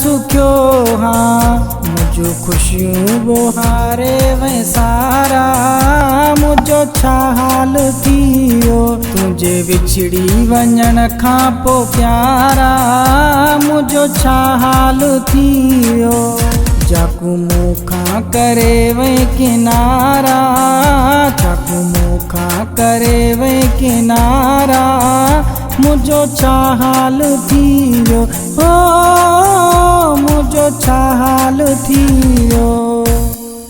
सुखियो हाँ मुझो खुशियूं बोहारे वे सारा मुझो छा हाल थियो तुझे विछड़ी वञण खां पोइ प्यारा मुझो छा हाल थियो चाकू मूंखां करे वे किनारा चाकू मूंखां करे वे किनारा मुझो छा हाल थियो ओ मुझो छा हाल थियो।